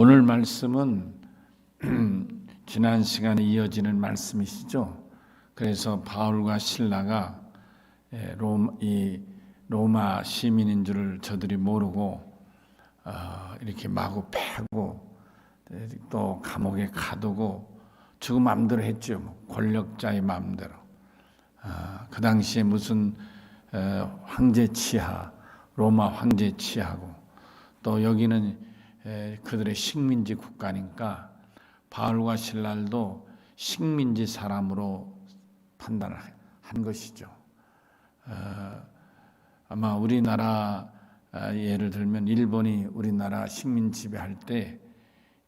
오늘 말씀은 지난 시간에 이어지는 말씀이시죠. 그래서 바울과 실라가 로마 시민인 줄을 저들이 모르고 이렇게 마구 패고 또 감옥에 가두고 지금 마음대로 했죠. 권력자의 마음대로. 그 당시에 무슨 황제 치하, 로마 황제 치하고 또 여기는 그들의 식민지 국가니까 바울과 실라도 식민지 사람으로 판단을 한 것이죠. 아마 우리나라 예를 들면 일본이 우리나라 식민 지배할 때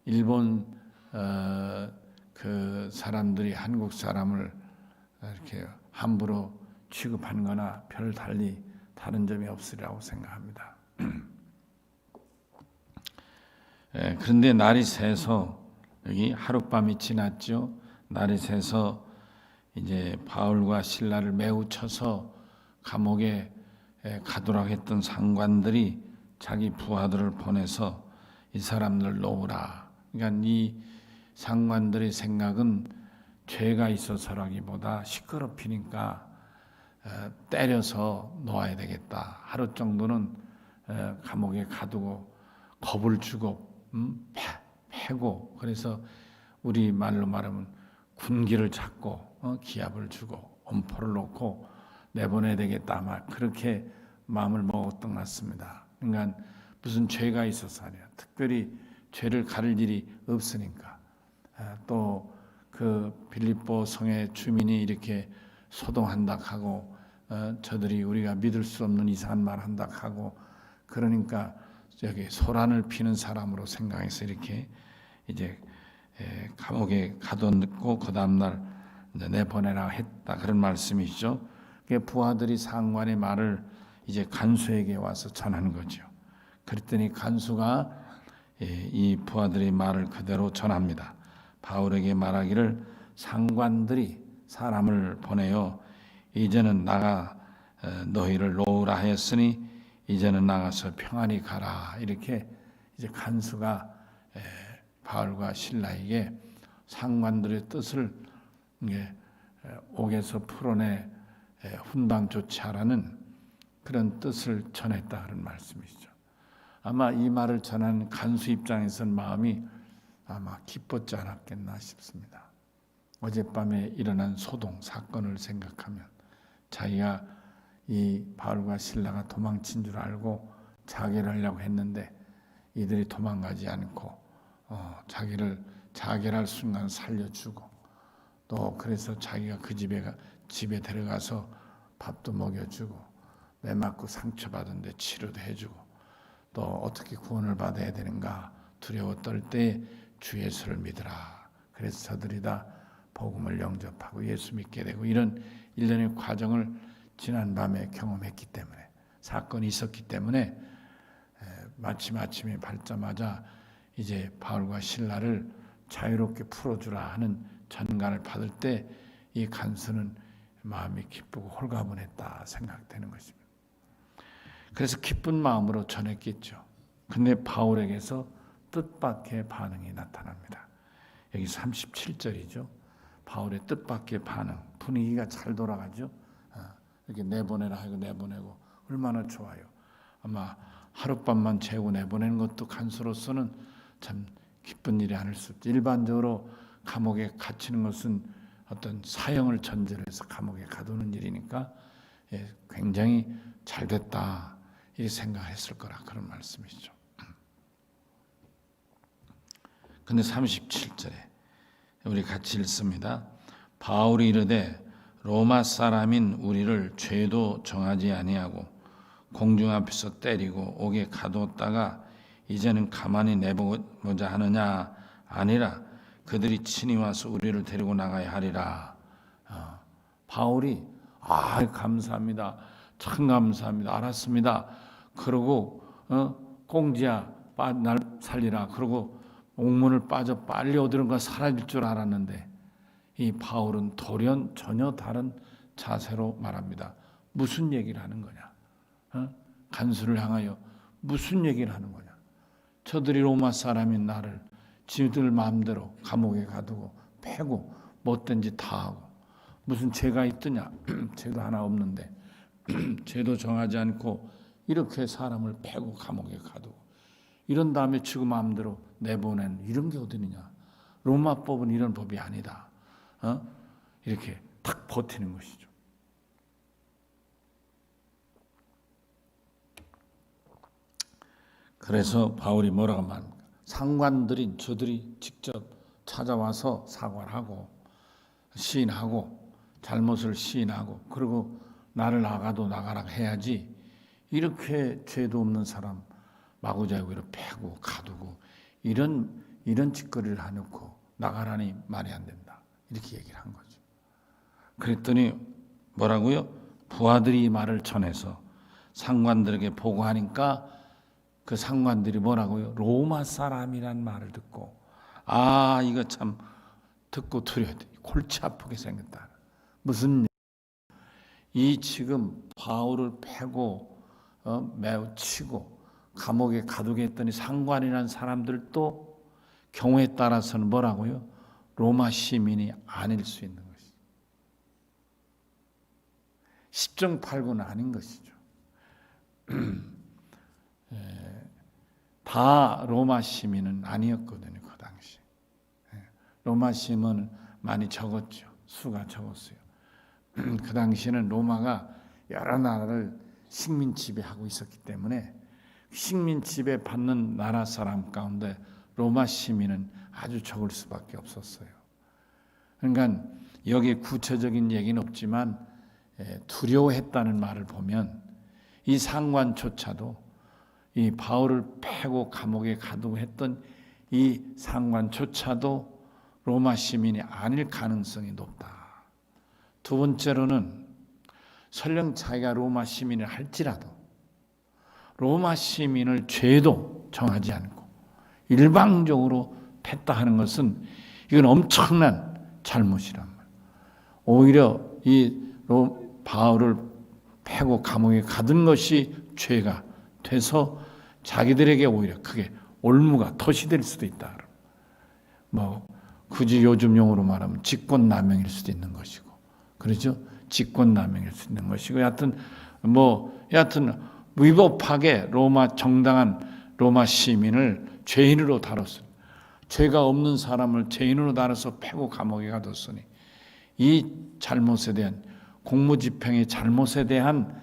일본 그 사람들이 한국 사람을 이렇게 함부로 취급하는 거나 별 달리 다른 점이 없으리라고 생각합니다. 그런데 날이 새서 여기 하룻밤이 지났죠. 날이 새서 이제 바울과 실라를 매우 쳐서 감옥에 가두라고 했던 상관들이 자기 부하들을 보내서 이 사람들 놓으라. 그러니까 이 상관들의 생각은 죄가 있어서라기보다 시끄럽히니까 때려서 놓아야 되겠다. 하루 정도는 감옥에 가두고 겁을 주고 패고 그래서 우리 말로 말하면 군기를 잡고 기합을 주고 엄포를 놓고 내보내야 되겠다. 아마 그렇게 마음을 먹었던 것 같습니다. 그러니까 무슨 죄가 있어서 아니야. 특별히 죄를 가릴 일이 없으니까. 또 그 빌립보 성의 주민이 이렇게 소동한다 하고 저들이 우리가 믿을 수 없는 이상한 말 한다 하고 그러니까 여기 소란을 피는 사람으로 생각해서 이렇게 이제 감옥에 가둬놓고 그 다음날 내보내라 했다 그런 말씀이죠. 부하들이 상관의 말을 이제 간수에게 와서 전하는 거죠. 그랬더니 간수가 이 부하들의 말을 그대로 전합니다. 바울에게 말하기를 상관들이 사람을 보내어 이제는 나가 너희를 놓으라 하였으니 이제는 나가서 평안히 가라. 이렇게 이제 간수가 바울과 실라에게 상관들의 뜻을 옥에서 풀어내 훈방 조치하라는 그런 뜻을 전했다 그런 말씀이죠. 아마 이 말을 전한 간수 입장에서는 마음이 아마 기뻤지 않았겠나 싶습니다. 어젯밤에 일어난 소동 사건을 생각하면 자기가 이 바울과 실라가 도망친 줄 알고 자결을 하려고 했는데 이들이 도망가지 않고 자기를 자결할 순간 살려주고 또 그래서 자기가 그 집에 데려가서 밥도 먹여주고 매 맞고 상처받은데 치료도 해주고 또 어떻게 구원을 받아야 되는가 두려워 떨 때 주 예수를 믿으라. 그래서 저들이 다 복음을 영접하고 예수 믿게 되고 이런 일련의 과정을 지난 밤에 경험했기 때문에 사건이 있었기 때문에 마침 아침에 밝자마자 이제 바울과 실라를 자유롭게 풀어주라 하는 전가를 받을 때 이 간수는 마음이 기쁘고 홀가분했다 생각되는 것입니다. 그래서 기쁜 마음으로 전했겠죠. 근데 바울에게서 뜻밖의 반응이 나타납니다. 여기 37절이죠. 바울의 뜻밖의 반응. 분위기가 잘 돌아가죠. 이렇게 내보내라 하고 내보내고 얼마나 좋아요. 아마 하룻밤만 재고 내보내는 것도 간수로서는 참 기쁜 일이 아닐 수 없죠. 일반적으로 감옥에 갇히는 것은 어떤 사형을 전제로 해서 감옥에 가두는 일이니까 굉장히 잘 됐다 이렇게 생각했을 거라 그런 말씀이죠. 근데 37절에 우리 같이 읽습니다. 바울이 이르되 로마 사람인 우리를 죄도 정하지 아니하고 공중 앞에서 때리고 옥에 가두었다가 이제는 가만히 내보자 하느냐 아니라 그들이 친히 와서 우리를 데리고 나가야 하리라. 바울이 감사합니다. 참 감사합니다. 알았습니다. 그러고 공지야 날 살리라. 그러고 옥문을 빠져 빨리 어디론가 사라질 줄 알았는데 이 바울은 돌연 전혀 다른 자세로 말합니다. 무슨 얘기를 하는 거냐? 간수를 향하여 무슨 얘기를 하는 거냐? 저들이 로마 사람인 나를 지들 마음대로 감옥에 가두고 패고 못된 짓 다 하고 무슨 죄가 있더냐? 죄도 하나 없는데 죄도 정하지 않고 이렇게 사람을 패고 감옥에 가두고 이런 다음에 지구 마음대로 내보낸 이런 게 어디느냐? 로마법은 이런 법이 아니다. 이렇게 탁 버티는 것이죠. 그래서 바울이 뭐라고 말합니까? 상관들인 저들이 직접 찾아와서 사과를 하고 시인하고 잘못을 시인하고 그리고 나를 나가도 나가라 해야지 이렇게 죄도 없는 사람 마구잡이로 패고 가두고 이런 짓거리를 해놓고 나가라니 말이 안 된다. 이렇게 얘기를 한 거죠. 그랬더니 뭐라고요? 부하들이 이 말을 전해서 상관들에게 보고하니까 그 상관들이 뭐라고요? 로마 사람이란 말을 듣고 이거 참 듣고 두려워 골치 아프게 생겼다. 무슨 이 지금 바울을 패고 매우 치고 감옥에 가두게 했더니 상관이라는 사람들도 경우에 따라서는 뭐라고요? 로마 시민이 아닐 수 있는 것이죠. 십정팔구는 아닌 것이죠. 다 로마 시민은 아니었거든요. 그 당시 로마 시민은 많이 적었죠. 수가 적었어요. 그 당시에는 로마가 여러 나라를 식민 지배하고 있었기 때문에 식민 지배 받는 나라 사람 가운데 로마 시민은 아주 적을 수밖에 없었어요. 그러니까 여기 구체적인 얘기는 없지만 두려워했다는 말을 보면 이 상관조차도 이 바울을 패고 감옥에 가두고 했던 이 상관조차도 로마 시민이 아닐 가능성이 높다. 두 번째로는 설령 자기가 로마 시민을 할지라도 로마 시민을 죄도 정하지 않고 일방적으로 팼다 하는 것은 이건 엄청난 잘못이란 말이에요. 오히려 이 바울을 패고 감옥에 가둔 것이 죄가 돼서 자기들에게 오히려 크게 올무가 덫이 될 수도 있다. 굳이 요즘 용어로 말하면 직권남용일 수도 있는 것이고, 그렇죠? 직권남용일 수 있는 것이고, 여하튼 위법하게 정당한 로마 시민을 죄인으로 다뤘으니, 죄가 없는 사람을 죄인으로 다뤄서 패고 감옥에 가뒀으니, 이 잘못에 대한 공무집행의 잘못에 대한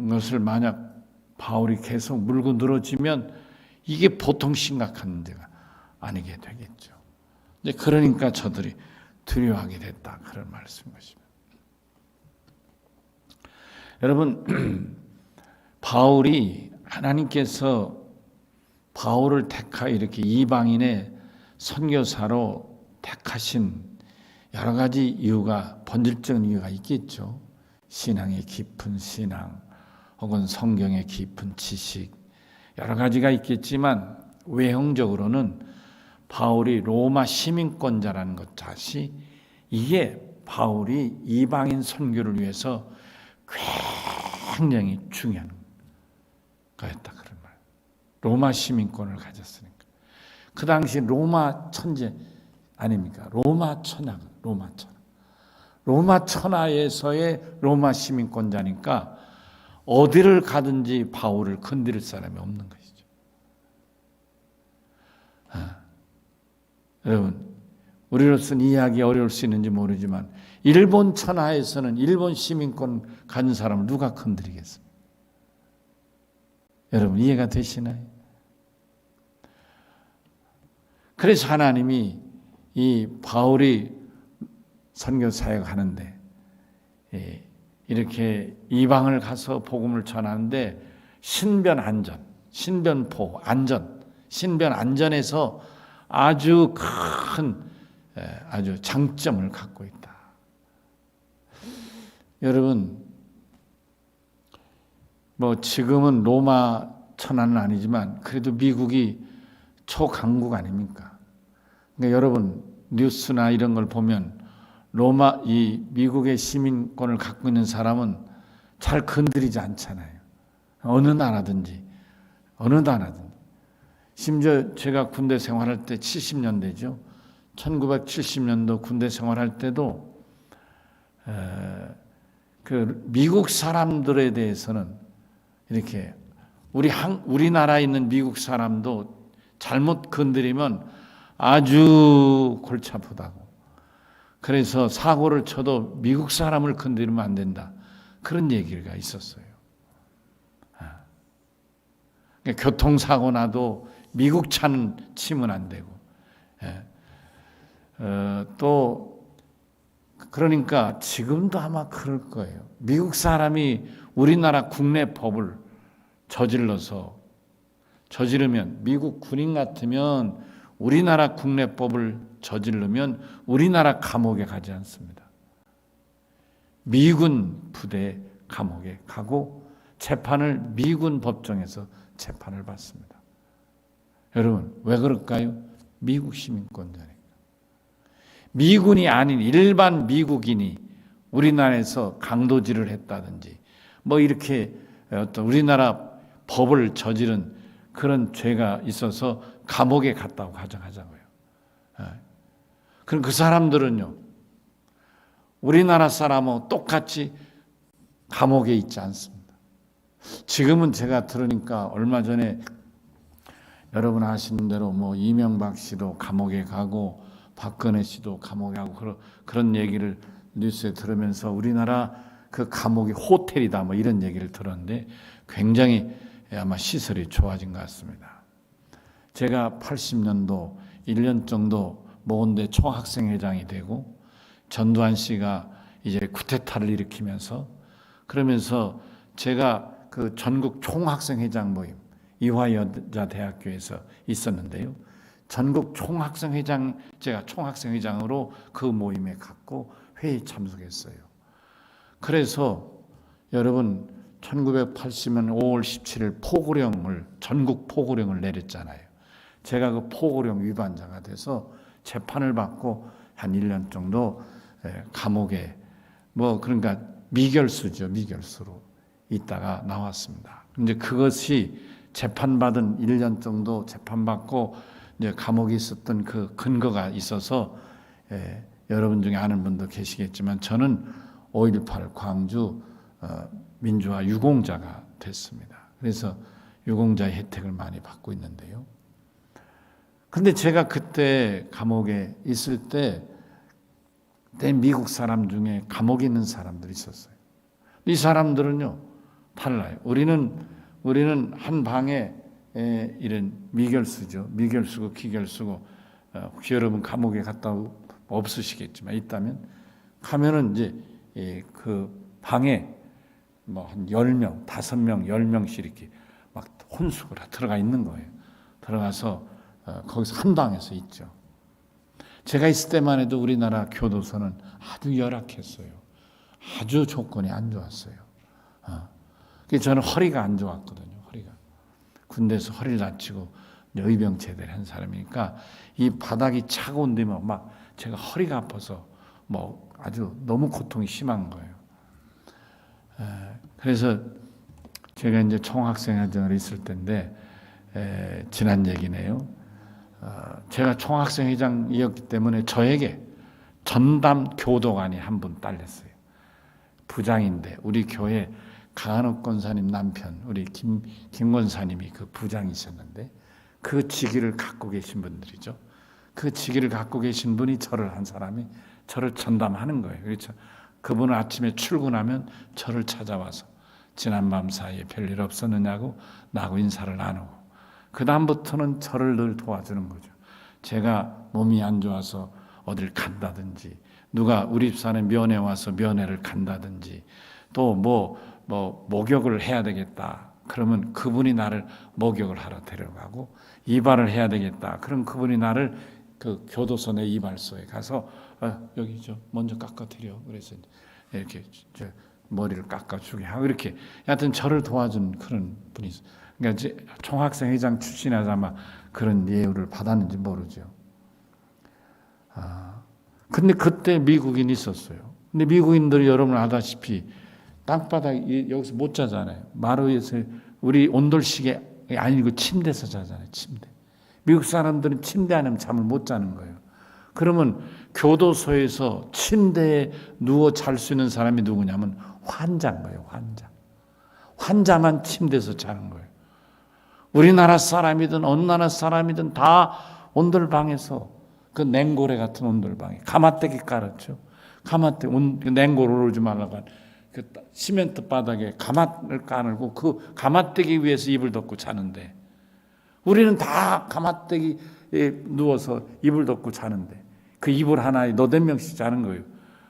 것을 만약 바울이 계속 물고 늘어지면 이게 보통 심각한 문제가 아니게 되겠죠. 그러니까 저들이 두려워하게 됐다. 그런 말씀인 것입니다. 여러분, 바울이 하나님께서 바울을 이렇게 이방인의 선교사로 택하신 여러 가지 이유가 본질적인 이유가 있겠죠. 신앙의 깊은 신앙 혹은 성경의 깊은 지식 여러 가지가 있겠지만 외형적으로는 바울이 로마 시민권자라는 것 자시 이게 바울이 이방인 선교를 위해서 굉장히 중요한 거였다. 그런 말. 로마 시민권을 가졌으니까. 그 당시 로마 천재 아닙니까? 로마 천하. 로마 천하에서의 로마 시민권자니까 어디를 가든지 바울을 건드릴 사람이 없는 것이죠. 여러분, 우리로서는 이해하기 어려울 수 있는지 모르지만 일본 천하에서는 일본 시민권 가진 사람을 누가 건드리겠습니까? 여러분 이해가 되시나요? 그래서 하나님이 이 바울이 선교 사역하는데 이렇게 이방을 가서 복음을 전하는데 신변 안전에서 아주 큰 아주 장점을 갖고 있다. 여러분, 지금은 로마 천하는 아니지만 그래도 미국이 초강국 아닙니까? 그러니까 여러분 뉴스나 이런 걸 보면 이 미국의 시민권을 갖고 있는 사람은 잘 건드리지 않잖아요. 어느 나라든지 어느 나라든. 심지어 제가 군대 생활할 때 70년대죠. 1970년도 군대 생활할 때도 그 미국 사람들에 대해서는 이렇게 우리나라에 있는 미국 사람도 잘못 건드리면 아주 골치 아프다고. 그래서 사고를 쳐도 미국 사람을 건드리면 안 된다. 그런 얘기가 있었어요. 그러니까 교통사고 나도 미국 차는 치면 안 되고. 또 그러니까 지금도 아마 그럴 거예요. 미국 사람이 우리나라 국내 법을 저지르면 미국 군인 같으면 우리나라 국내법을 저지르면 우리나라 감옥에 가지 않습니다. 미군 부대 감옥에 가고 재판을 미군 법정에서 재판을 받습니다. 여러분 왜 그럴까요? 미국 시민권자니까. 미군이 아닌 일반 미국인이 우리나라에서 강도질을 했다든지 뭐 이렇게 어떤 우리나라 법을 저지른 그런 죄가 있어서 감옥에 갔다고 가정하자고요. 그럼 그 사람들은요, 우리나라 사람하고 똑같이 감옥에 있지 않습니다. 지금은 제가 들으니까 얼마 전에 여러분 아시는 대로 뭐 이명박 씨도 감옥에 가고 박근혜 씨도 감옥에 가고 그런 얘기를 뉴스에 들으면서 우리나라 그 감옥이 호텔이다 뭐 이런 얘기를 들었는데 굉장히 아마 시설이 좋아진 것 같습니다. 제가 80년도 1년 정도 모건대 총학생회장이 되고 전두환 씨가 이제 쿠데타를 일으키면서 그러면서 제가 그 전국 총학생회장 모임 이화여자대학교에서 있었는데요. 전국 총학생회장 제가 총학생회장으로 그 모임에 갔고 회의 참석했어요. 그래서 여러분 1980년 5월 17일 포고령을 전국 포고령을 내렸잖아요. 제가 그 포고령 위반자가 돼서 재판을 받고 한 1년 정도 감옥에 뭐 그러니까 미결수죠. 미결수로 있다가 나왔습니다. 이제 그것이 재판받은 1년 정도 재판받고 이제 감옥에 있었던 그 근거가 있어서 여러분 중에 아는 분도 계시겠지만 저는 5.18 광주 민주화 유공자가 됐습니다. 그래서 유공자의 혜택을 많이 받고 있는데요. 근데 제가 그때 감옥에 있을 때 미국 사람 중에 감옥에 있는 사람들이 있었어요. 이 사람들은요 달라요. 우리는 한 방에 이런 미결수죠. 미결수고 기결수고 혹시 여러분 감옥에 갔다 없으시겠지만 있다면 가면은 이제 그 방에 뭐 한 10명, 5명, 10명씩 이렇게 막 혼숙을 들어가 있는 거예요. 들어가서 거기서 한 방에서 있죠. 제가 있을 때만 해도 우리나라 교도소는 아주 열악했어요. 아주 조건이 안 좋았어요. 그래서 저는 허리가 안 좋았거든요. 허리가 군대에서 허리를 다치고 의병 제대를 한 사람이니까 이 바닥이 차가운데 막 제가 허리가 아파서 뭐 아주 너무 고통이 심한 거예요. 그래서 제가 이제 총학생회장을 있을 때인데 지난 얘기네요. 제가 총학생회장이었기 때문에 저에게 전담 교도관이 한 분 딸렸어요. 부장인데 우리 교회 강한옥 권사님 남편 우리 김 권사님이 그 부장이셨는데 그 직위를 갖고 계신 분들이죠. 그 직위를 갖고 계신 분이 저를 한 사람이 저를 전담하는 거예요. 그렇죠. 그분은 아침에 출근하면 저를 찾아와서 지난밤 사이에 별일 없었느냐고 나하고 인사를 나누고 그 다음부터는 저를 늘 도와주는 거죠. 제가 몸이 안 좋아서 어딜 간다든지 누가 우리 집사람의 면회 와서 면회를 간다든지 또 뭐 목욕을 해야 되겠다. 그러면 그분이 나를 목욕을 하러 데려가고 이발을 해야 되겠다. 그럼 그분이 나를 그 교도소 내 이발소에 가서 여기 먼저 깎아드려. 그래서 이렇게 머리를 깎아주게 하고 이렇게 하여튼 저를 도와준 그런 분이 있어요. 그러니까 총학생회장 출신이라서 아마 그런 예우를 받았는지 모르죠. 근데 그때 미국인이 있었어요. 근데 미국인들이 여러분 아다시피 땅바닥 여기서 못 자잖아요. 마루에서 우리 온돌시계 아니고 침대에서 자잖아요. 침대. 미국 사람들은 침대 안 하면 잠을 못 자는 거예요. 그러면 교도소에서 침대에 누워 잘 수 있는 사람이 누구냐면 환자인 거예요. 환자만 침대에서 자는 거예요. 우리나라 사람이든 어느 나라 사람이든 다 온돌방에서 그 냉고래 같은 온돌방에 가마떼기 깔았죠. 냉고를 오지 말라고 한 그 시멘트 바닥에 가마를 깔고 그 가마떼기 위에서 이불 덮고 자는데 우리는 다 가마떼기에 누워서 이불 덮고 자는데 그 이불 하나에 너댓 명씩 자는 거예요.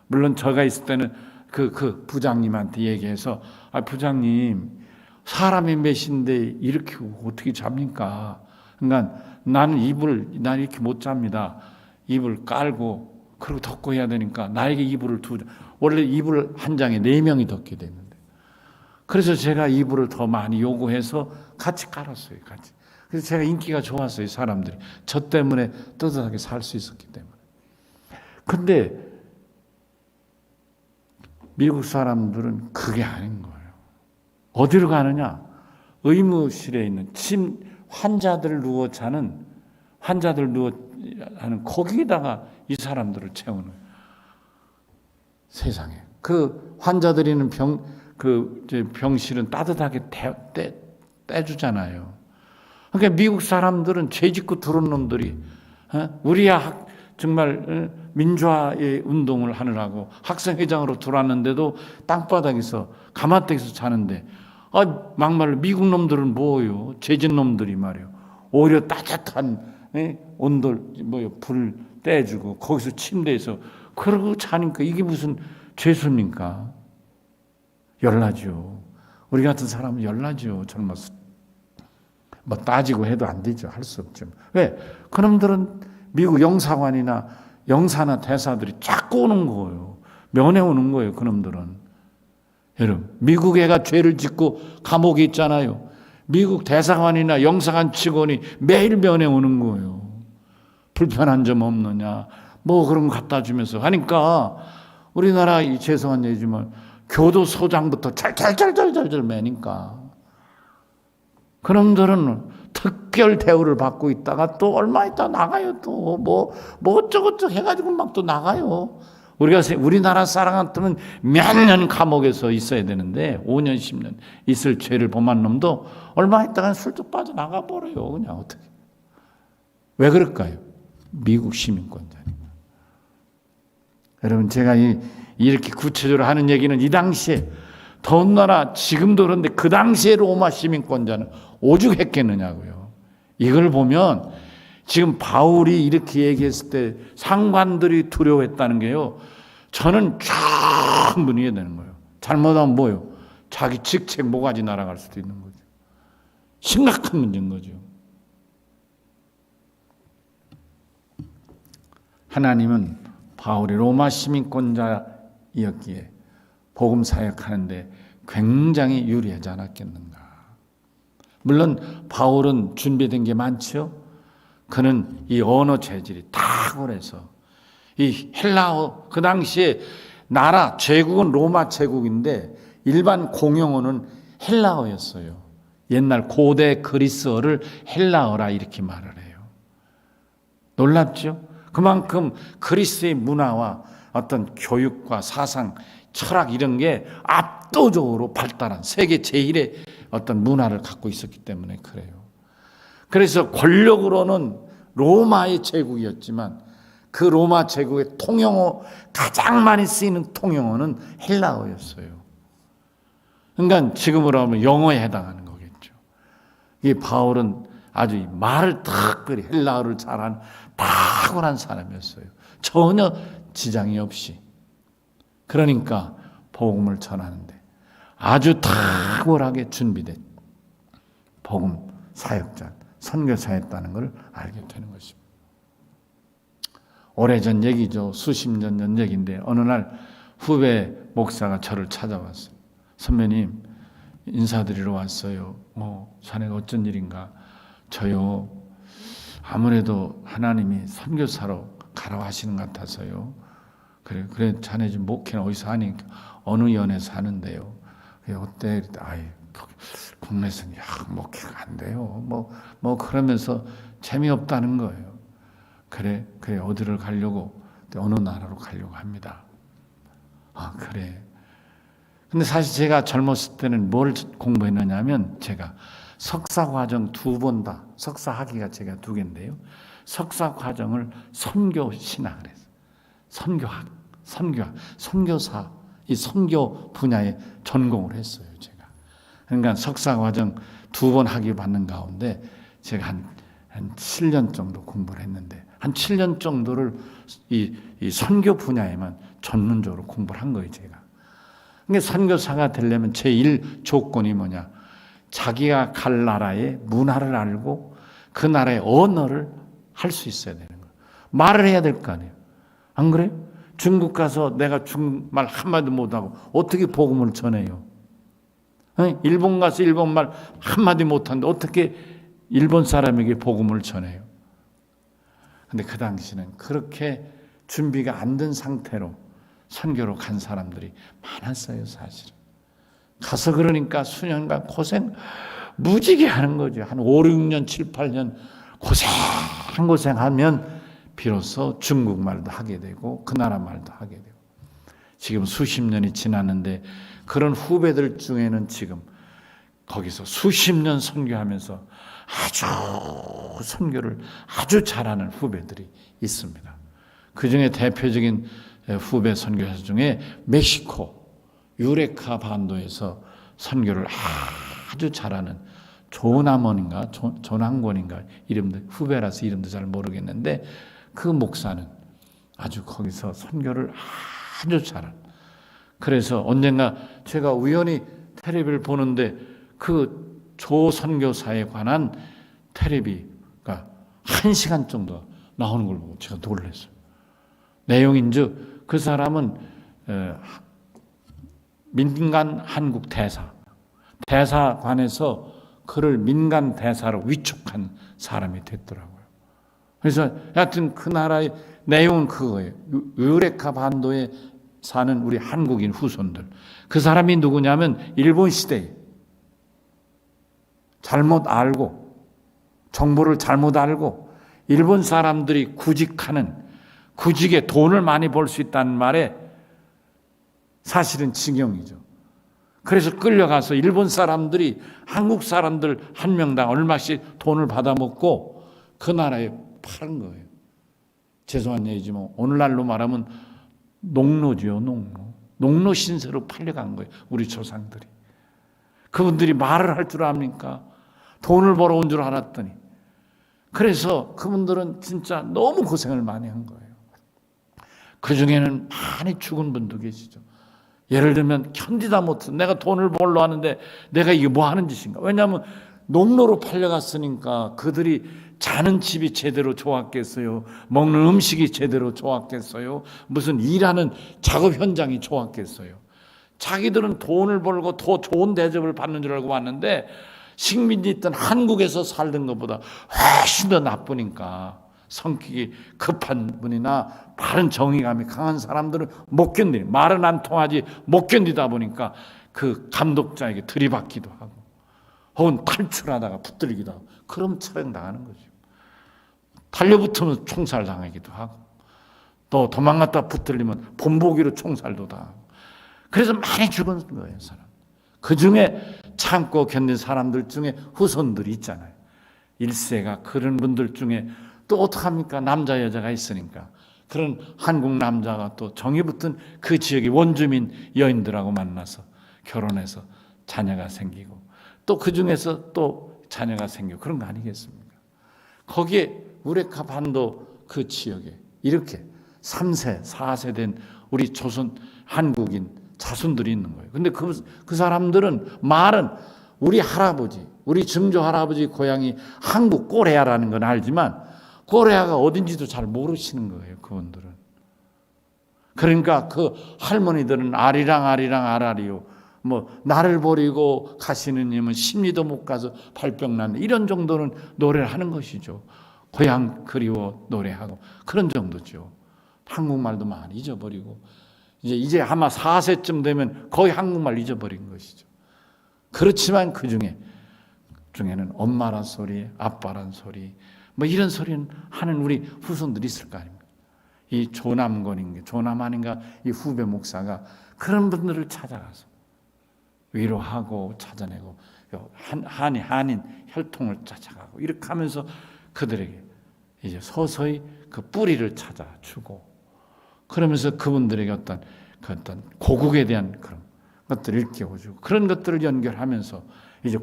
물론 제가 있을 때는 그 부장님한테 얘기해서 부장님 사람이 몇인데 이렇게 어떻게 잡니까? 그러니까 나는 이렇게 못 잡니다. 이불 깔고 그리고 덮고 해야 되니까 나에게 이불을 원래 이불 한 장에 4명이 덮게 되는데 그래서 제가 이불을 더 많이 요구해서 같이 깔았어요. 같이. 그래서 제가 인기가 좋았어요. 사람들이 저 때문에 뜨뜻하게 살 수 있었기 때문에. 근데 미국 사람들은 그게 아닌 거예요. 어디로 가느냐? 의무실에 있는 환자들 누워 자는 거기다가 이 사람들을 채우는 거예요. 세상에. 그 환자들이 있는 병실은 따뜻하게 떼주잖아요. 그러니까 미국 사람들은 죄 짓고 들어온 놈들이 우리야 정말 민주화의 운동을 하느라고 학생회장으로 들어왔는데도 땅바닥에서 가마떼기에서 자는데 막말로 미국 놈들은 뭐예요? 죄진 놈들이 말이에요. 오히려 따뜻한 온돌 불 떼주고 거기서 침대에서 그러고 자니까 이게 무슨 죄수입니까? 열나죠. 우리 같은 사람은 열나죠. 젊어서 뭐 따지고 해도 안 되죠. 할 수 없죠. 왜? 그놈들은 미국 영사관이나 영사나 대사들이 자꾸 오는 거예요. 면회 오는 거예요. 그놈들은. 여러분, 미국 애가 죄를 짓고 감옥에 있잖아요. 미국 대사관이나 영사관 직원이 매일 면회 오는 거예요. 불편한 점 없느냐, 뭐 그런 거 갖다 주면서 하니까 우리나라 죄송한 얘기지만 교도소장부터 잘잘잘잘잘 매니까 그놈들은 특별 대우를 받고 있다가 또 얼마 있다 나가요. 또 뭐 어쩌고저쩌고 해가지고 막 또 나가요. 우리나라 사람 같으면 몇 년 감옥에서 있어야 되는데 5년 10년 있을 죄를 범한 놈도 얼마 있다가 술쩍 빠져나가 버려요. 그냥 어떻게. 왜 그럴까요? 미국 시민권자니까. 여러분 제가 이렇게 구체적으로 하는 얘기는 이 당시에 더군다나 지금도 그런데 그 당시에 로마 시민권자는 오죽했겠느냐고요. 이걸 보면 지금 바울이 이렇게 얘기했을 때 상관들이 두려워했다는 게요. 저는 충분히 이해되는 거예요. 잘못하면 뭐예요? 자기 직책 모가지 날아갈 수도 있는 거죠. 심각한 문제인 거죠. 하나님은 바울이 로마 시민권자이었기에 복음 사역하는데 굉장히 유리하지 않았겠는가. 물론 바울은 준비된 게 많죠. 그는 이 언어 재질이 탁월해서 이 헬라어 그 당시에 나라 제국은 로마 제국인데 일반 공용어는 헬라어였어요. 옛날 고대 그리스어를 헬라어라 이렇게 말을 해요. 놀랍죠? 그만큼 그리스의 문화와 어떤 교육과 사상, 철학 이런 게 압도적으로 발달한 세계 제1의 어떤 문화를 갖고 있었기 때문에 그래요. 그래서 권력으로는 로마의 제국이었지만 그 로마 제국의 통용어 가장 많이 쓰이는 통용어는 헬라어였어요. 그러니까 지금으로 하면 영어에 해당하는 거겠죠. 이 바울은 아주 말을 특별히 헬라어를 잘하는 탁월한 사람이었어요. 전혀 지장이 없이. 그러니까 복음을 전하는데 아주 탁월하게 준비된 복음 사역자, 선교사였다는 걸 알게 되는 것입니다. 오래전 얘기죠. 수십 년 전 얘기인데 어느 날 후배 목사가 저를 찾아왔어요. 선배님 인사드리러 왔어요. 자네가 어쩐 일인가? 저요. 아무래도 하나님이 선교사로 가라고 하시는 것 같아서요. 그래 자네 지금 목회는 어디서 하니? 어느 연에서 하는데요. 그래 어때? 국내에서는 목회가 안 돼요. 뭐 그러면서 재미없다는 거예요. 그래 어디를 가려고 어느 나라로 가려고 합니다. 그래. 근데 사실 제가 젊었을 때는 뭘 공부했느냐면 제가 석사 과정 2번 다 석사 학위가 제가 2개인데요. 석사 과정을 선교 신학을 했어요. 선교학, 선교사 이 선교 분야에 전공을 했어요. 제가. 그러니까 석사 과정 2번 학위 받는 가운데 제가 한 7년 정도 공부를 했는데 한 7년 정도를 이 선교 분야에만 전문적으로 공부를 한 거예요. 제가. 그러니까 선교사가 되려면 제1 조건이 뭐냐? 자기가 갈 나라의 문화를 알고 그 나라의 언어를 할 수 있어야 되는 거예요. 말을 해야 될 거 아니에요. 안 그래요? 중국 가서 내가 중국말 한마디도 못하고 어떻게 복음을 전해요? 일본 가서 일본말 한마디 못하는데 어떻게 일본 사람에게 복음을 전해요? 근데 그 당시는 그렇게 준비가 안 된 상태로 선교로 간 사람들이 많았어요, 사실은. 가서 그러니까 수년간 고생 무지개 하는 거죠. 한 5, 6년, 7, 8년 고생하면 비로소 중국말도 하게 되고 그 나라 말도 하게 되고 지금 수십 년이 지났는데 그런 후배들 중에는 지금 거기서 수십 년 선교하면서 아주 선교를 아주 잘하는 후배들이 있습니다. 그 중에 대표적인 후배 선교사 중에 멕시코 유레카 반도에서 선교를 아주 잘하는 조남원인가 조남권인가 이름도 후배라서 이름도 잘 모르겠는데 그 목사는 아주 거기서 선교를 아주 잘한. 그래서 언젠가 제가 우연히 텔레비를 보는데 그 조 선교사에 관한 텔레비가 1시간 정도 나오는 걸 보고 제가 놀랐어요. 내용인즉 그 사람은 민간 한국 대사관에서 그를 민간 대사로 위촉한 사람이 됐더라고요. 그래서 하여튼 그 나라의 내용은 그거예요. 유레카 반도에 사는 우리 한국인 후손들. 그 사람이 누구냐면 일본 시대에 잘못 알고 정보를 잘못 알고 일본 사람들이 구직에 돈을 많이 벌 수 있다는 말에 사실은 징용이죠. 그래서 끌려가서 일본 사람들이 한국 사람들 한 명당 얼마씩 돈을 받아먹고 그 나라에 파는 거예요. 죄송한 얘기지만 오늘날로 말하면 농노지요. 농노 신세로 팔려간 거예요. 우리 조상들이. 그분들이 말을 할 줄 압니까? 돈을 벌어온 줄 알았더니. 그래서 그분들은 진짜 너무 고생을 많이 한 거예요. 그 중에는 많이 죽은 분도 계시죠. 예를 들면 견디다 못해 내가 돈을 벌러 하는데 내가 이게 뭐 하는 짓인가. 왜냐하면 농로로 팔려갔으니까 그들이 자는 집이 제대로 좋았겠어요. 먹는 음식이 제대로 좋았겠어요. 무슨 일하는 작업 현장이 좋았겠어요. 자기들은 돈을 벌고 더 좋은 대접을 받는 줄 알고 왔는데 식민지 있던 한국에서 살던 것보다 훨씬 더 나쁘니까 성격이 급한 분이나 바른 정의감이 강한 사람들은 못 견디니 말은 안 통하지 못 견디다 보니까 그 감독자에게 들이받기도 하고 혹은 탈출하다가 붙들기도 하고 그럼 처형당하는 거죠. 달려붙으면 총살당하기도 하고 또 도망갔다 붙들리면 본보기로 총살도 당하고 그래서 많이 죽은 거예요. 사람. 그중에 참고 견딘 사람들 중에 후손들이 있잖아요. 1세가 그런 분들 중에 또 어떡합니까? 남자 여자가 있으니까 그런 한국 남자가 또 정이 붙은 그 지역의 원주민 여인들하고 만나서 결혼해서 자녀가 생기고 또 그중에서 또 자녀가 생기고 그런 거 아니겠습니까? 거기에 우레카 반도 그 지역에 이렇게 3세, 4세 된 우리 조선 한국인 자손들이 있는 거예요. 근데 그 사람들은 말은 우리 할아버지, 우리 증조 할아버지 고향이 한국 꼬레아라는 건 알지만 꼬레아가 어딘지도 잘 모르시는 거예요. 그분들은. 그러니까 그 할머니들은 아리랑 아라리요. 뭐 나를 버리고 가시는 님은 십리도 못 가서 발병 났네. 이런 정도는 노래를 하는 것이죠. 고향 그리워 노래하고 그런 정도죠. 한국말도 많이 잊어버리고 이제 아마 4세쯤 되면 거의 한국말 잊어버린 것이죠. 그렇지만 그 중에는 엄마란 소리, 아빠란 소리, 뭐 이런 소리는 하는 우리 후손들이 있을 거 아닙니까? 이 조남 아닌가 이 후배 목사가 그런 분들을 찾아가서 위로하고 찾아내고 한인 혈통을 찾아가고 이렇게 하면서 그들에게 이제 서서히 그 뿌리를 찾아주고 그러면서 그분들에게 어떤 고국에 대한 그런 것들을 일깨워주고 그런 것들을 연결하면서 이제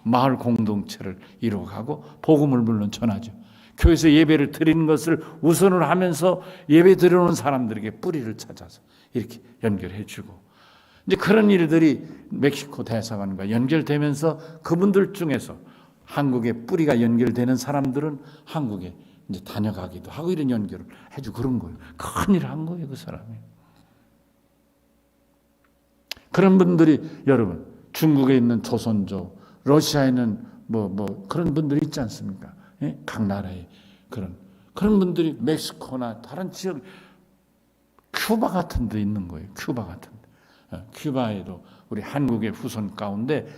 마을 공동체를 이루어가고 복음을 물론 전하죠. 교회에서 예배를 드리는 것을 우선으로 하면서 예배 드리는 사람들에게 뿌리를 찾아서 이렇게 연결해주고 이제 그런 일들이 멕시코 대사관과 연결되면서 그분들 중에서 한국에 뿌리가 연결되는 사람들은 한국에 이제 다녀가기도 하고 이런 연결을 해주고 그런 거예요. 큰일을 한 거예요, 그 사람이. 그런 분들이 여러분 중국에 있는 조선족, 러시아에 있는 뭐 그런 분들이 있지 않습니까? 예? 각 나라에 그런 분들이 멕시코나 다른 지역, 큐바 같은 데 있는 거예요. 큐바 같은 데. 큐바에도 우리 한국의 후손 가운데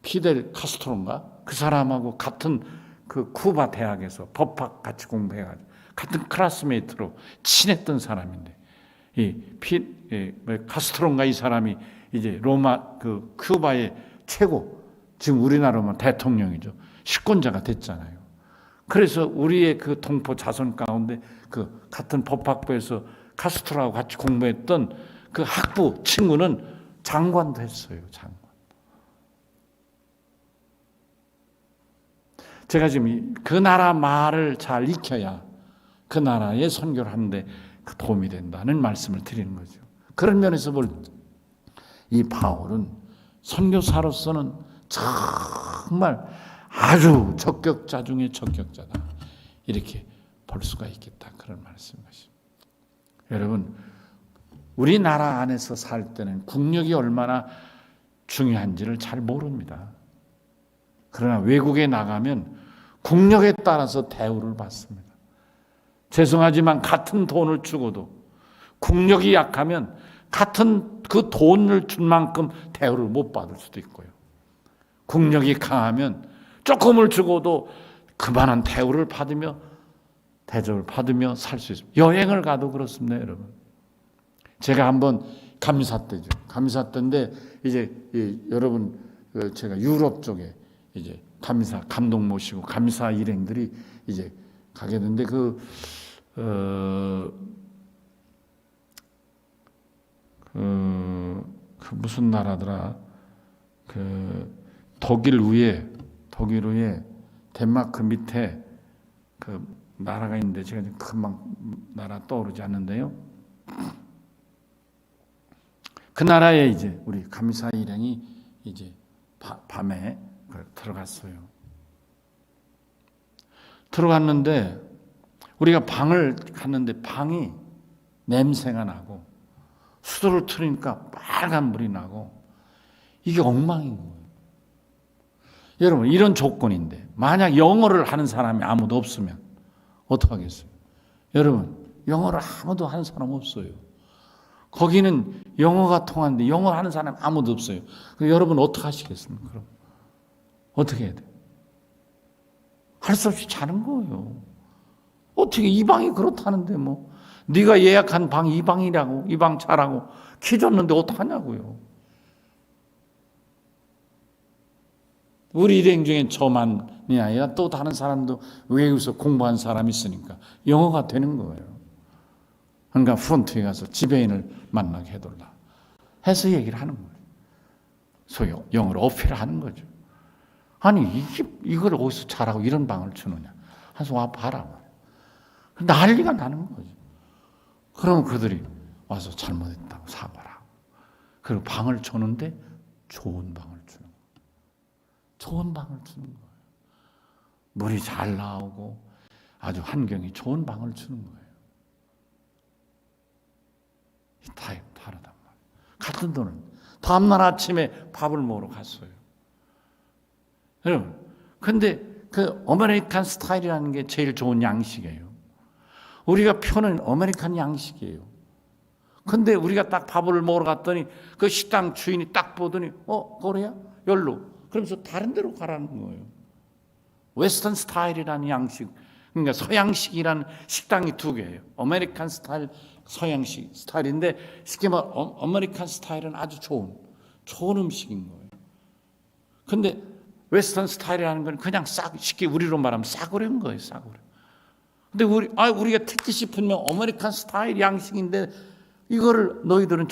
피델 카스트로인가? 그 사람하고 같은 그 쿠바 대학에서 법학 같이 공부해가지고 같은 클래스메이트로 친했던 사람인데 카스트로인가 이 사람이 이제 로마 그 큐바의 최고 지금 우리나라만 대통령이죠. 식권자가 됐잖아요. 그래서 우리의 그 동포 자손 가운데 그 같은 법학부에서 카스트로하고 같이 공부했던 그 학부 친구는 장관도 했어요. 장관. 제가 지금 그 나라 말을 잘 익혀야 그 나라의 선교를 하는데 도움이 된다는 말씀을 드리는 거죠. 그런 면에서 볼 이 바울은 선교사로서는 정말 아주 적격자 중에 적격자다. 이렇게 볼 수가 있겠다. 그런 말씀이십니다. 여러분, 우리나라 안에서 살 때는 국력이 얼마나 중요한지를 잘 모릅니다. 그러나 외국에 나가면 국력에 따라서 대우를 받습니다. 죄송하지만 같은 돈을 주고도 국력이 약하면 같은 그 돈을 준 만큼 대우를 못 받을 수도 있고요. 국력이 강하면 조금을 주고도 그만한 대우를 받으며 대접을 받으며 살 수 있습니다. 여행을 가도 그렇습니다, 여러분. 제가 한번 감사 때죠. 감사 때인데 이제 여러분 제가 유럽 쪽에 이제 감독 모시고 감사 일행들이 이제 가게 됐는데 그 무슨 나라더라? 독일 위에 덴마크 밑에 그 나라가 있는데 제가 금방 나라 떠오르지 않는데요. 그 나라에 이제 우리 감사 일행이 이제 밤에 들어갔어요. 들어갔는데 우리가 방을 갔는데 방이 냄새가 나고 수도를 틀으니까 빨간 물이 나고 이게 엉망인 거예요. 여러분 이런 조건인데 만약 영어를 하는 사람이 아무도 없으면 어떡하겠어요? 여러분 영어를 아무도 하는 사람 없어요. 거기는 영어가 통하는데 영어 하는 사람 아무도 없어요. 그럼 여러분 어떻게 하시겠습니까? 그럼 어떻게 해야 돼요? 할 수 없이 자는 거예요. 어떻게 이 방이 그렇다는데 뭐 네가 예약한 방이 이 방이라고 이 방 자라고 키 줬는데 어떡하냐고요. 우리 일행 중에 저만이 아니라 또 다른 사람도 외국에서 공부한 사람이 있으니까 영어가 되는 거예요. 그러니까 프론트에 가서 지배인을 만나게 해달라 해서 얘기를 하는 거예요. 소위 영어로 어필하는 거죠. 아니 이걸 어디서 잘하고 이런 방을 주느냐. 한번 와 봐라. 난리가 나는 거죠. 그러면 그들이 와서 잘못했다고 사과하고 그리고 방을 주는데 좋은 방을 주는 거예요. 좋은 방을 주는 거예요. 물이 잘 나오고 아주 환경이 좋은 방을 주는 거예요. 다르단 말이에요. 같은 돈은 다음날 아침에 밥을 먹으러 갔어요. 여러분, 근데 그 아메리칸 스타일이라는 게 제일 좋은 양식이에요. 우리가 표는 아메리칸 양식이에요. 근데 우리가 딱 밥을 먹으러 갔더니 그 식당 주인이 딱 보더니 거래야? 열로. 그러면서 다른 데로 가라는 거예요. 웨스턴 스타일이라는 양식, 그러니까 서양식이라는 식당이 두 개예요. 아메리칸 스타일, 서양식 스타일인데 쉽게 말하면 아메리칸 스타일은 아주 좋은 음식인 거예요. 근데 웨스턴 스타일이라는 건 그냥 쉽게 우리로 말하면 싸구려인 거예요. 싸구려. 근데 우리가 특히 싶으면 아메리칸 스타일 양식인데 이거를 너희들은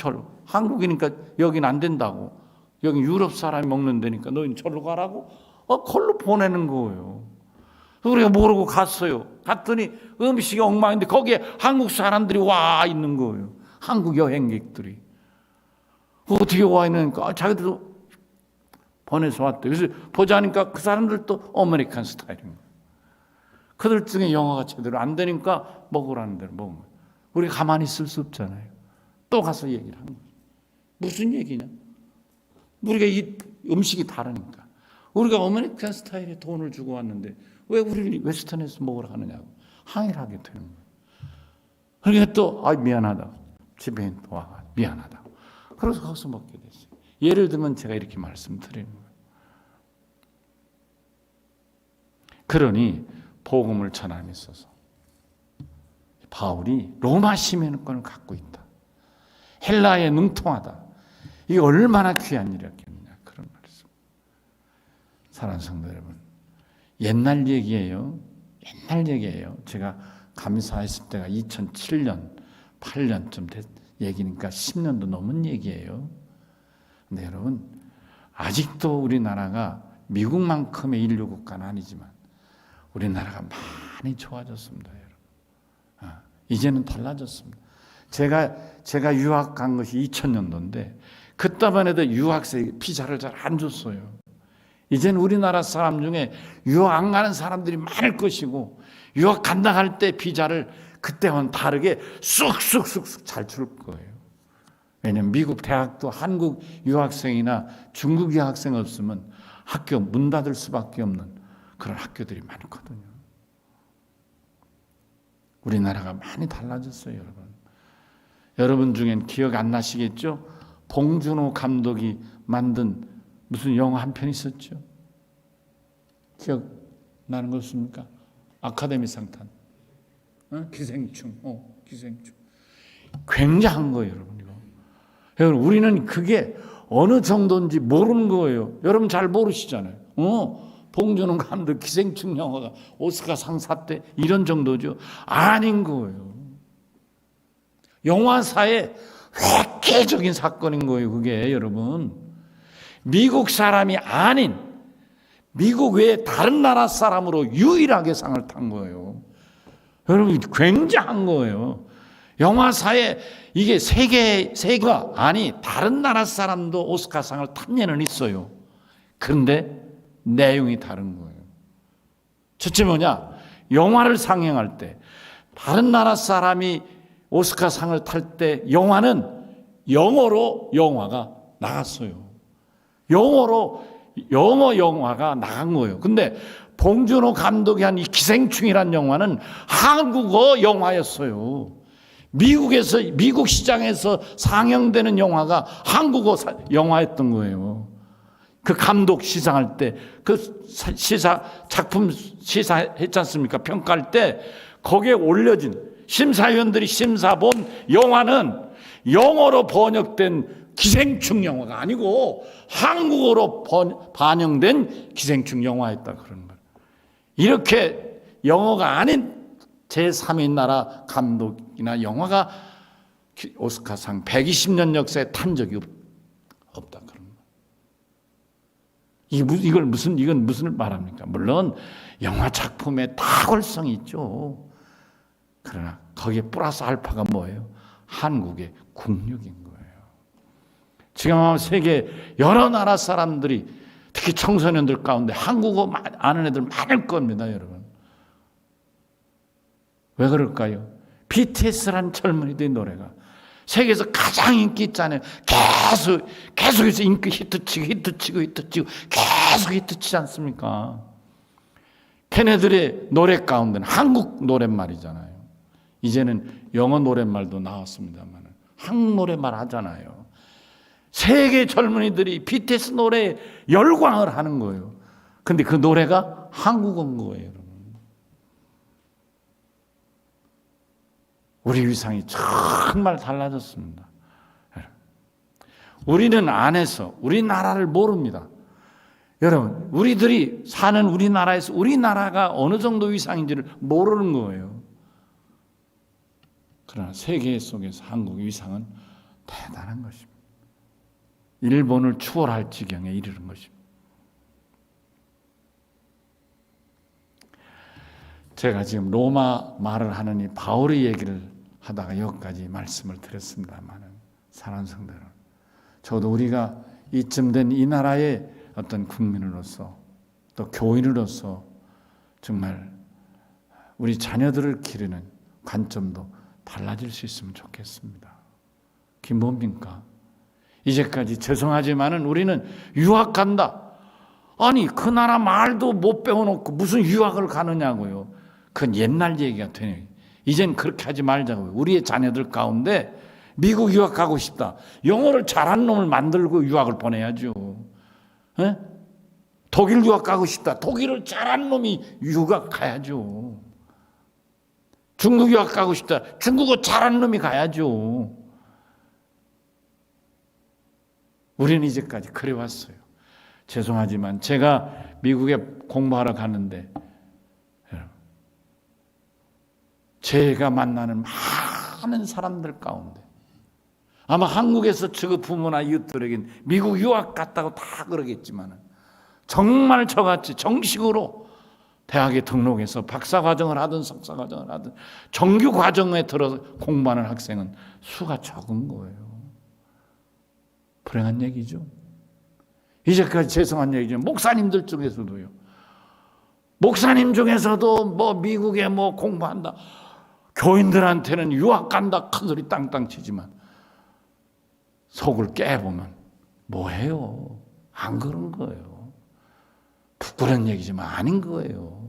한국이니까 여긴 안 된다고. 여기 유럽 사람이 먹는 데니까 너희는 절로 가라고? 걸로 보내는 거예요. 우리가 모르고 갔어요. 갔더니 음식이 엉망인데 거기에 한국 사람들이 와 있는 거예요. 한국 여행객들이. 어떻게 와 있는가? 자기들도 보내서 왔대요. 그래서 보자니까 그 사람들도 아메리칸 스타일인 거예요. 그들 중에 영어가 제대로 안 되니까 먹으라는 대로 먹은 거예요. 우리가 가만히 있을 수 없잖아요. 또 가서 얘기를 한 거예요. 무슨 얘기냐? 우리가 이 음식이 다르니까. 우리가 아메리칸 스타일에 돈을 주고 왔는데 왜 우리를 웨스턴에서 먹으러 가느냐고 항의를 하게 되는 거예요. 그러니까 또 미안하다. 집에 또 와가 미안하다. 그래서 거기서 먹게 됐어요. 예를 들면 제가 이렇게 말씀드리는 거예요. 그러니 복음을 전함에 있어서 바울이 로마 시민권을 갖고 있다. 헬라에 능통하다. 이게 얼마나 귀한 일이었겠느냐 그런 말씀. 사랑하는 성도 여러분, 옛날 얘기예요. 옛날 얘기예요. 제가 감사했을 때가 2007년, 8년쯤 된 얘기니까 10년도 넘은 얘기예요. 근데 여러분, 아직도 우리나라가 미국만큼의 인류 국가는 아니지만 우리나라가 많이 좋아졌습니다, 여러분. 이제는 달라졌습니다. 제가 유학 간 것이 2000년도인데 그때만 해도 유학생 비자를 잘 안 줬어요. 이제는 우리나라 사람 중에 유학 안 가는 사람들이 많을 것이고 유학 간다 할 때 비자를 그때와는 다르게 쑥쑥쑥 잘 줄 거예요. 왜냐하면 미국 대학도 한국 유학생이나 중국 유학생 없으면 학교 문 닫을 수밖에 없는 그런 학교들이 많거든요. 우리나라가 많이 달라졌어요, 여러분. 여러분 중엔 기억 안 나시겠죠? 봉준호 감독이 만든 무슨 영화 한 편 있었죠? 기억 나는 거 없습니까? 아카데미 상탄. 기생충. 기생충. 굉장한 거예요, 여러분. 이거. 여러분, 우리는 그게 어느 정도인지 모르는 거예요. 여러분 잘 모르시잖아요. 봉준호 감독 기생충 영화가 오스카상 샀대. 이런 정도죠. 아닌 거예요. 영화사의 획기적인 사건인 거예요, 그게 여러분. 미국 사람이 아닌 미국 외에 다른 나라 사람으로 유일하게 상을 탄 거예요. 여러분, 굉장한 거예요. 영화사에 이게 세계가 아니 다른 나라 사람도 오스카상을 탄 예는 있어요. 그런데 내용이 다른 거예요. 첫째 뭐냐? 영화를 상영할 때 다른 나라 사람이 오스카상을 탈 때 영화는 영어로 영화가 나갔어요. 영어 영화가 나간 거예요. 근데 봉준호 감독이 한 이 기생충이란 영화는 한국어 영화였어요. 미국 시장에서 상영되는 영화가 한국어 영화였던 거예요. 그 감독 시상할 때 그 작품 시사했지 않습니까? 평가할 때 거기에 올려진 심사위원들이 심사 본 영화는 영어로 번역된 기생충 영화가 아니고 한국어로 반영된 기생충 영화였다 그런 거예요. 이렇게 영어가 아닌 제3의 나라 감독이나 영화가 오스카상 120년 역사에 탄 적이 없다 그런 거예요. 이건 무슨 말합니까? 물론 영화 작품에 탁월성이 있죠. 그러나 거기에 플러스 알파가 뭐예요? 한국의 국력인 거예요. 지금 세계 여러 나라 사람들이 특히 청소년들 가운데 한국어 아는 애들 많을 겁니다, 여러분. 왜 그럴까요? BTS라는 젊은이들의 노래가 세계에서 가장 인기 있잖아요. 계속해서 인기 히트치고 계속 히트치지 않습니까? 걔네들의 노래 가운데는 한국 노랫말이잖아요. 이제는 영어 노랫말도 나왔습니다만 한국 노래만 하잖아요. 세계 젊은이들이 BTS 노래에 열광을 하는 거예요. 근데 그 노래가 한국어인 거예요, 여러분. 우리 위상이 정말 달라졌습니다. 우리는 안에서 우리나라를 모릅니다. 여러분, 우리들이 사는 우리나라에서 우리나라가 어느 정도 위상인지를 모르는 거예요. 그러나 세계 속에서 한국 위상은 대단한 것입니다. 일본을 추월할 지경에 이르는 것입니다. 제가 지금 로마 말을 하는 이 바울의 얘기를 하다가 여기까지 말씀을 드렸습니다만, 사랑하는 성도 여러분, 저도 우리가 이쯤 된 이 나라의 어떤 국민으로서 또 교인으로서 정말 우리 자녀들을 기르는 관점도 달라질 수 있으면 좋겠습니다. 그게 뭡니까? 이제까지 죄송하지만은 우리는 유학 간다. 아니, 그 나라 말도 못 배워놓고 무슨 유학을 가느냐고요. 그건 옛날 얘기가 되네요. 이젠 그렇게 하지 말자고요. 우리의 자녀들 가운데 미국 유학 가고 싶다. 영어를 잘하는 놈을 만들고 유학을 보내야죠. 에? 독일 유학 가고 싶다. 독일을 잘하는 놈이 유학 가야죠. 중국 유학 가고 싶다. 중국어 잘하는 놈이 가야죠. 우리는 이제까지 그래 왔어요. 죄송하지만 제가 미국에 공부하러 갔는데 제가 만나는 많은 사람들 가운데 아마 한국에서 저 부모나 이웃들에겐 미국 유학 갔다고 다 그러겠지만 정말 저같이 정식으로 대학에 등록해서 박사과정을 하든 석사과정을 하든 정규 과정에 들어서 공부하는 학생은 수가 적은 거예요. 불행한 얘기죠. 이제까지 죄송한 얘기죠. 목사님들 중에서도요. 목사님 중에서도 뭐 미국에 뭐 공부한다. 교인들한테는 유학 간다 큰 소리 땅땅 치지만 속을 깨보면 뭐해요? 안 그런 거예요. 부끄러운 얘기지만 아닌 거예요.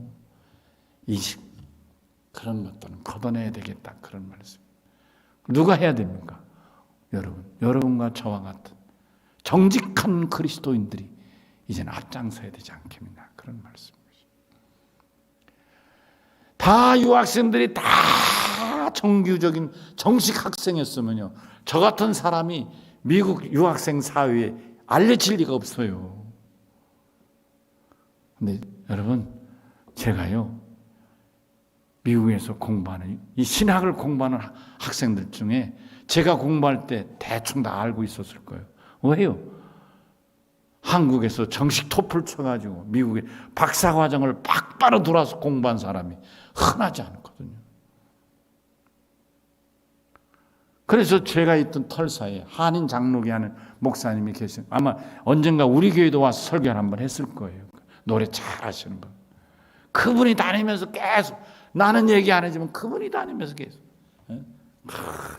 그런 것들은 걷어내야 되겠다 그런 말씀. 누가 해야 됩니까? 여러분과 저와 같은 정직한 그리스도인들이 이제는 앞장서야 되지 않겠느냐 그런 말씀입니다. 다 유학생들이 다 정규적인 정식 학생이었으면요, 저 같은 사람이 미국 유학생 사회에 알려질 리가 없어요. 근데 여러분, 제가요 미국에서 공부하는 이 신학을 공부하는 학생들 중에 제가 공부할 때 대충 다 알고 있었을 거예요. 왜요? 한국에서 정식 토플 쳐가지고 미국에 박사과정을 빡바로 돌아서 공부한 사람이 흔하지 않거든요. 그래서 제가 있던 털사에 한인 장로교 하는 목사님이 계세요. 아마 언젠가 우리 교회도 와서 설교를 한번 했을 거예요. 노래 잘 하시는 분. 그분이 다니면서 계속, 나는 얘기 안 해주면 그분이 다니면서 계속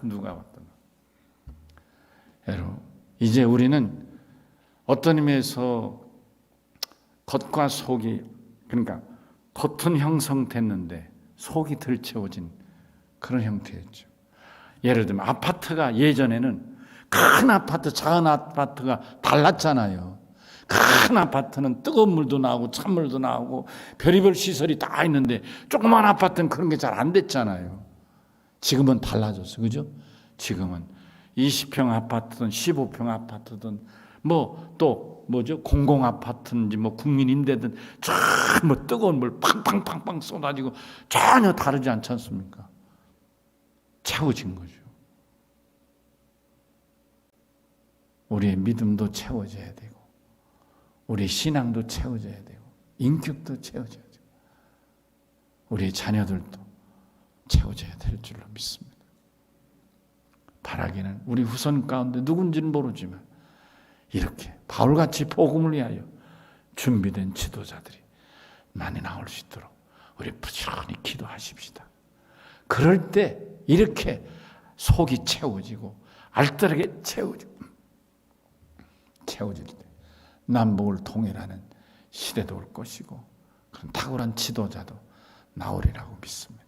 누가 왔던. 여러분, 이제 우리는 어떤 의미에서 겉과 속이, 그러니까 겉은 형성됐는데 속이 덜 채워진 그런 형태였죠. 예를 들면 아파트가 예전에는 큰 아파트, 작은 아파트가 달랐잖아요. 큰 아파트는 뜨거운 물도 나오고 찬물도 나오고 별의별 시설이 다 있는데 조그만 아파트는 그런 게 잘 안 됐잖아요. 지금은 달라졌어요. 그죠? 지금은 20평 아파트든 15평 아파트든 뭐 또 뭐죠? 공공 아파트인지 뭐 국민 임대든 뭐 뜨거운 물 팡팡팡팡 쏟아지고 전혀 다르지 않지 않습니까? 채워진 거죠. 우리의 믿음도 채워져야 되고 우리의 신앙도 채워져야 되고 인격도 채워져야 되고 우리의 자녀들도 채워져야 될 줄로 믿습니다. 바라기는 우리 후손 가운데 누군지는 모르지만 이렇게 바울같이 복음을 위하여 준비된 지도자들이 많이 나올 수 있도록 우리 부지런히 기도하십시다. 그럴 때 이렇게 속이 채워지고 알뜰하게 채워질 때 남북을 통일하는 시대도 올 것이고 그런 탁월한 지도자도 나오리라고 믿습니다.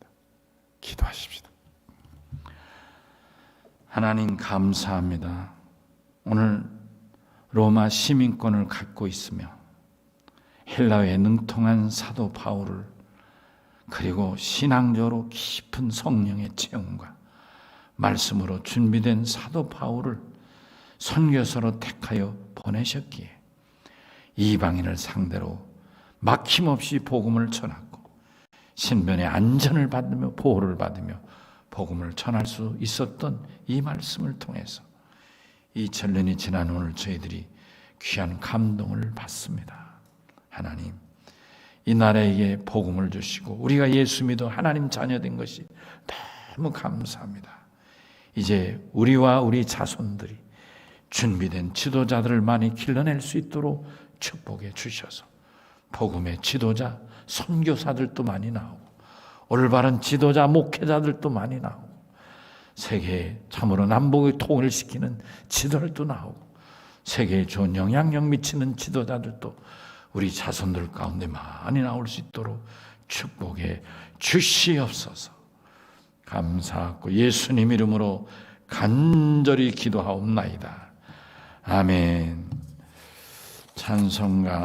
기도하십시다. 하나님 감사합니다. 오늘 로마 시민권을 갖고 있으며 헬라어에 능통한 사도 바울을, 그리고 신앙적으로 깊은 성령의 체험과 말씀으로 준비된 사도 바울을 선교사로 택하여 보내셨기에 이방인을 상대로 막힘없이 복음을 전하고 신변의 안전을 받으며 보호를 받으며 복음을 전할 수 있었던 이 말씀을 통해서 2000년이 지난 오늘 저희들이 귀한 감동을 받습니다. 하나님, 이 나라에게 복음을 주시고 우리가 예수 믿어 하나님 자녀된 것이 너무 감사합니다. 이제 우리와 우리 자손들이 준비된 지도자들을 많이 길러낼 수 있도록 축복해 주셔서 복음의 지도자, 선교사들도 많이 나오고 올바른 지도자, 목회자들도 많이 나오고 세계에 참으로 남북을 통일시키는 지도자들도 나오고 세계에 좋은 영향력 미치는 지도자들도 우리 자손들 가운데 많이 나올 수 있도록 축복해 주시옵소서. 감사하고 예수님 이름으로 간절히 기도하옵나이다. 아멘. 찬송가